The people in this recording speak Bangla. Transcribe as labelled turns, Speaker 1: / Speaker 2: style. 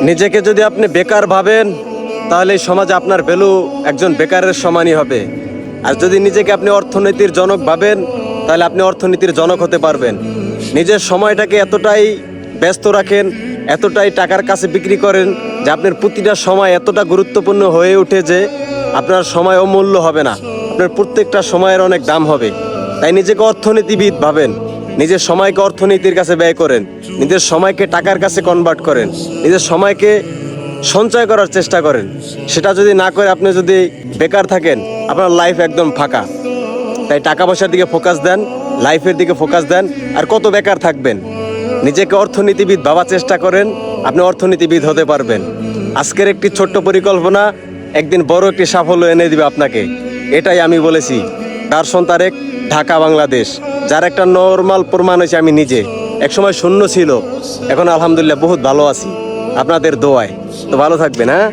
Speaker 1: নিজেকে যদি আপনি বেকার ভাবেন তাহলে এই সমাজে আপনার ভ্যালু একজন বেকারের সমানই হবে। আর যদি নিজেকে আপনি অর্থনীতির জনক ভাবেন তাহলে আপনি অর্থনীতির জনক হতে পারবেন। নিজের সময়টাকে এতটাই ব্যস্ত রাখেন, এতটাই টাকার কাছে বিক্রি করেন যে আপনার প্রতিটা সময় এতটা গুরুত্বপূর্ণ হয়ে ওঠে যে আপনার সময় অমূল্য হবে না, আপনার প্রত্যেকটা সময়ের অনেক দাম হবে। তাই নিজেকে অর্থনীতিবিদ ভাবেন, নিজের সময়কে অর্থনীতির কাছে ব্যয় করেন, নিজের সময়কে টাকার কাছে কনভার্ট করেন, নিজের সময়কে সঞ্চয় করার চেষ্টা করেন। সেটা যদি না করে আপনি যদি বেকার থাকেন, আপনার লাইফ একদম ফাঁকা। তাই টাকা পয়সার দিকে ফোকাস দেন, লাইফের দিকে ফোকাস দেন। আর কত বেকার থাকবেন? নিজেকে অর্থনীতিবিদ ভাবার চেষ্টা করেন, আপনি অর্থনীতিবিদ হতে পারবেন। আজকের একটি ছোট্ট পরিকল্পনা একদিন বড় একটি সাফল্য এনে দিবে আপনাকে। এটাই আমি বলেছি। দার্শন তারেক, ঢাকা, বাংলাদেশ। যার একটা নর্মাল প্রমাণ হয়েছে আমি নিজে। একসময় শূন্য ছিল, এখন আলহামদুলিল্লাহ বহুত ভালো আছি আপনাদের দোয়ায়। তো ভালো থাকবেন, হ্যাঁ।